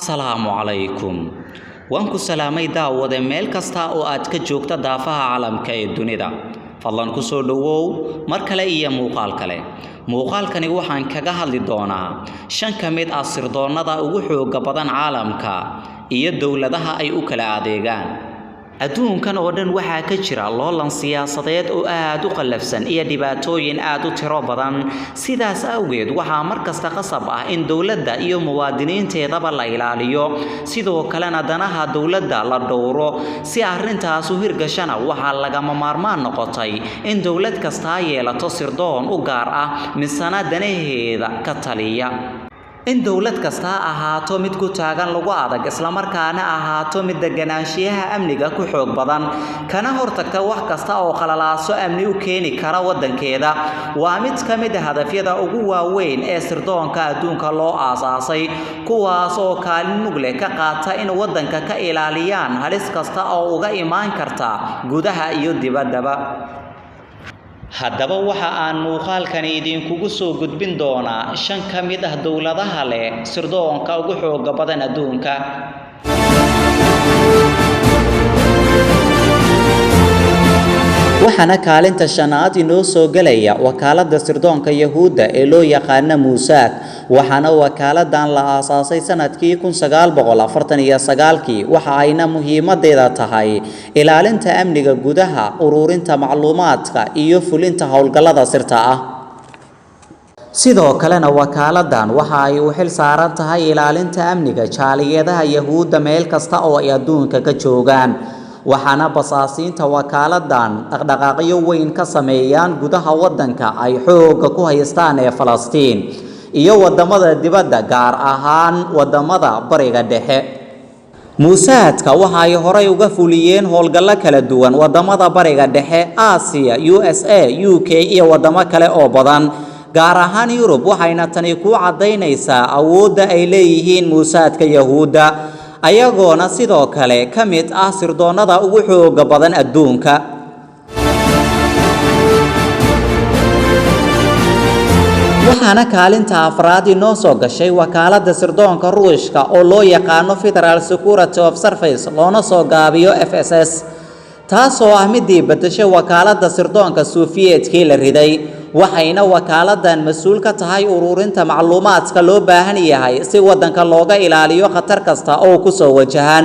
Asalaamu calaykum. Waan ku salaamay daawade meel kasta oo aad ka joogta daafaha caalamka ee dunida. Fadlan ku soo dhawow mar kale iyo muuqaal kale. Muuqaalkani waxaan kaga hadli doonaa 5 ka mid ah sirdoonnada ugu xoogga badan caalamka iyo dawladaha ay u kala adeegaan. adduunkan oo dhan waxaa ka jira loolan siyaasadeed oo aad u qallafsan iyo dhibaatooyin aad u tiro badan sidaas awgeed waxaa markasta qasab ah in dawladda iyo muwaadiniinteedaba la ilaaliyo sidoo kalena danaha dawladda la dhowro si arrintaas u hirgashana waxaa lagama maarmaan noqotay in dawlad kasta yeelato sirdoon u gaar ah misana danaheeda ka taliya in dawlad kasta ahaato mid ku taagan lagu adag isla markaana ahaato mid deganaanshiyaha amniga ku xoog badan kana hortagta wax kasta oo qalalaaso amni u keeni kara wadankeeda waa mid ka mid ah hadafyada ugu waaweyn ee sirdoonka adduunka loo aasaasay kuwaas oo kaalin mug leh ka qaata in wadanka ka ilaaliyaan halis kasta oo uga imaan karta gudaha iyo dibaddaba haddaba waxa aan muuqaalkan idinkugu soo gudbin doonaa 5 ka mid ah dawladaha leh sirdoonka ugu xoogga badan adduunka waxaana kaalinta shanaad inoo soo galaya wakaaladda sirdoonka Yahuudda ee loo yaqaan Mossad waxaana wakaaladan la aasaasay sanadkii 1949 waxa ayna muhiimadeeda tahay ilaalinta amniga gudaha ururinta macluumaadka iyo fulinta hawlgallada sirta ah sidoo kalena wakaaladan waxa ay u xil saaran tahay ilaalinta amniga jaaliyadaha Yahuudda meel kasta oo ay adduunka ka joogaan waxaana basaasiinta wakaaladan dhaqdhaqaaqyo weyn ka sameeyaan gudaha wadanka ay xoog ku haystaan ee Falastiin iyo wadamada dibadda gaar ahaan wadamada bariga dhexe Mossadka waxa ay horay uga fuliyeen howlgallo kala duwan wadamada bariga dhexe Aasiya USA UK iyo wadamo kale oo badan gaar ahaan Yurub waxayna tani ku cadeynaysaa awoodda ay leeyihiin Mossadka Yahuudda ayagoona sidoo kale ka mid ah sirdoonnada ugu xoogga badan adduunka waxaana kaalinta afraad inoo soo gashay wakaaladda sirdoonka Ruushka oo loo yaqaano Federal Security of Service loona soo gaabiyo FSS taasoo ah midii bedeshay wakaaladda sirdoonka Soviyetkii la riday waxayna wakaaladan mas'uul ka tahay ururinta macluumaadka loo baahan yahay si wadanka looga ilaaliyo khatar kasta oo ku soo wajahan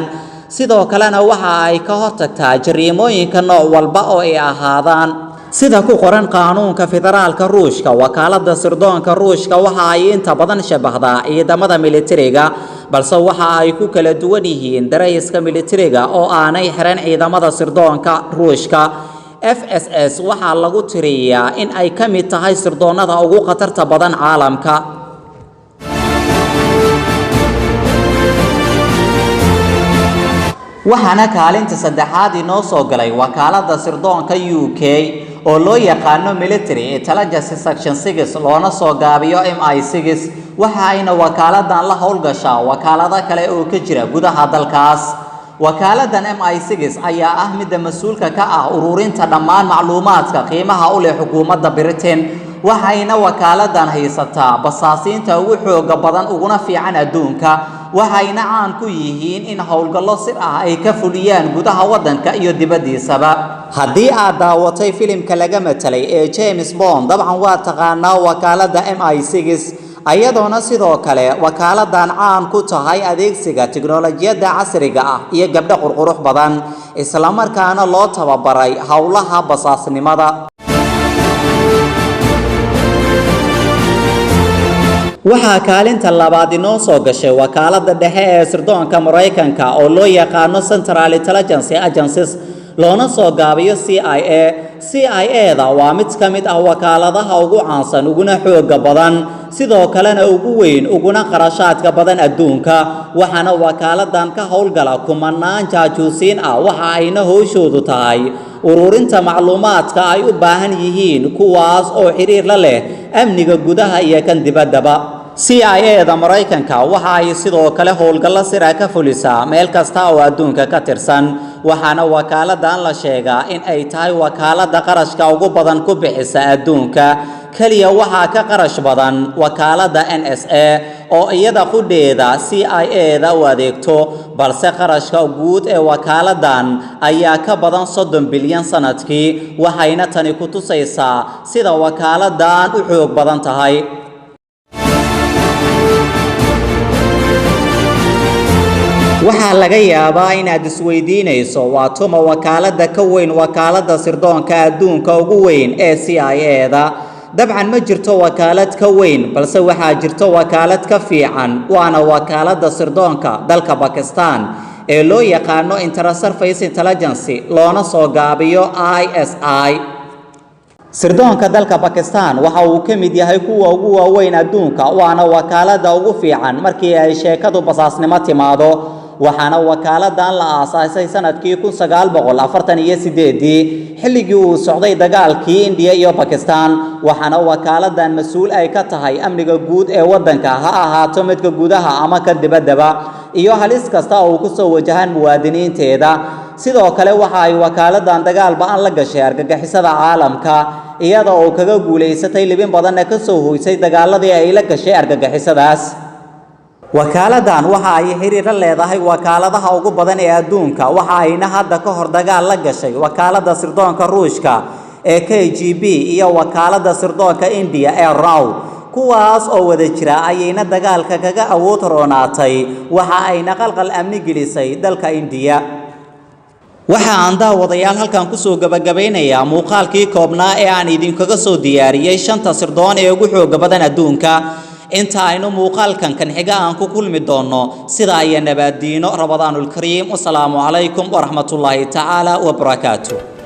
sidoo kalena waxa ay ka hortagtaa jariimooyinka nooc walba oo ay ahaadaan sida ku qoran qaanuunka federaalka Ruushka wakaaladda sirdoonka Ruushka waxa ay inta badan shabahdaa ciidamada militariga balse waxa ay ku kala duwan yihiin darayska militariga oo aanay xiran ciidamada sirdoonka Ruushka FSS waxa lagu tiriyaa in ay ka mid tahay sirdoonnada ugu khatarta badan caalamka waxaana kaalinta saddexaad inoo soo galay wakaaladda sirdoonka UK oo loo yaqaano Military Intelligence Section 6 loona soo gaabiyo MI6 waxa ayna wakaaladan la howlgashaa wakaalada kale oo ka jira gudaha dalkaas wakaaladan MI6 ayaa ah mid mas'uulka ka ah ururinta dhammaan macluumaadka qiimaha u leh xukuumadda Britain waxayna wakaaladan haysataa basaasiinta ugu xoogga badan uguna fiican adduunka waxayna caan ku yihiin in howlgallo sir ah ay ka fuliyaan gudaha wadanka iyo dibaddiisaba haddii aad daawatay filimka laga matalay ee James Bond dabcan waa taqaanaa wakaaladda MI6 ayadoona sidoo kale wakaaladan caan ku tahay adeegsiga tiknoolajiyada casriga ah iyo gabdho qurqurux badan isla markaana loo tababaray hawlaha basaasnimada waxaa kaalinta labaad inoo soo gashay wakaaladda dhexe ee sirdoonka Mareykanka oo loo yaqaano Central Intelligence Agency loona soo gaabiyo CIA-da waa mid ka mid ah wakaaladaha ugu caansan uguna xoogga badan sidoo kalena ugu weyn uguna qarashaadka badan adduunka waxaana wakaaladan ka howlgala kumanaan jaajuusiin ah waxa ayna howshoodu tahay ururinta macluumaadka ay u baahan yihiin kuwaas oo xiriir la leh amniga gudaha iyo kan dibaddaba CIA-da Mareykanka waxa ay sidoo kale howlgallo sir ah ka fulisaa meel kasta oo adduunka ka tirsan waxaana wakaaladan la sheegaa in ay tahay wakaaladda qarashka ugu badan ku bixisa adduunka kaliya waxa ka qarash badan wakaaladda NSA oo iyada qudheeda CIA-da u adeegto balse qarashka guud ee wakaaladan ayaa ka badan 30 bilyan sanadkii waxayna tani ku tusaysaa sida wakaaladan u xoog badan tahay waxaa laga yaabaa inaad isweydiinayso waa tuma wakaalada ka weyn wakaalada sirdoonka adduunka ugu weyn ee CIA-da dabcan ma jirto wakaalad ka weyn balse waxaa jirto wakaalad ka fiican waana wakaalada sirdoonka dalka Pakistan ee loo yaqaano Inter-Service Intelligence loona soo gaabiyo ISI sirdoonka dalka Pakistan waxa uu ka mid yahay kuwa ugu waaweyn adduunka waana wakaalada ugu fiican markii ay sheekadu basaasnimo timaado waxaana wakaaladan la aasaasay sanadkii 1948 xilligii uu socday dagaalkii India iyo Pakistan waxaana wakaaladan mas'uul ay ka tahay amniga guud ee wadanka ha ahaato midka gudaha ama ka dibadda iyo halis kasta oo ku soo wajahan muwaadiniinteeda sidoo kale waxa ay wakaaladan dagaal ba'an la gashay argagixisada caalamka iyada oo kaga guuleysatay libin badan ka soo hoysay dagaaladii ay la gashay argagixisadaas wakaaladan waxa ay xiriir leedahay wakaaladaha ugu badan ee adduunka waxa ayna hadda ka hor dagaal la gashay wakaalada sirdoonka Ruushka ee KGB iyo wakaalada sirdoonka India ee RAW kuwaas oo wada jira ayayna dagaalka kaga awood roonaatay waxa ayna qalqal amni gelisay dalka India waxa aan daawadayaal halkan ku soo gabagabeynaya muuqaalkii koobnaa ee aan idinkaga soo diyaariyay shanta sirdoon ee ugu xoog badan adduunka inta aynu muuqaalkan kan xiga aan ku kulmi doono sida ay nabadiino Ramadaanul Kariim. Wassalaamu calaykum wa rahmatullaahi ta'ala wa barakaatuh.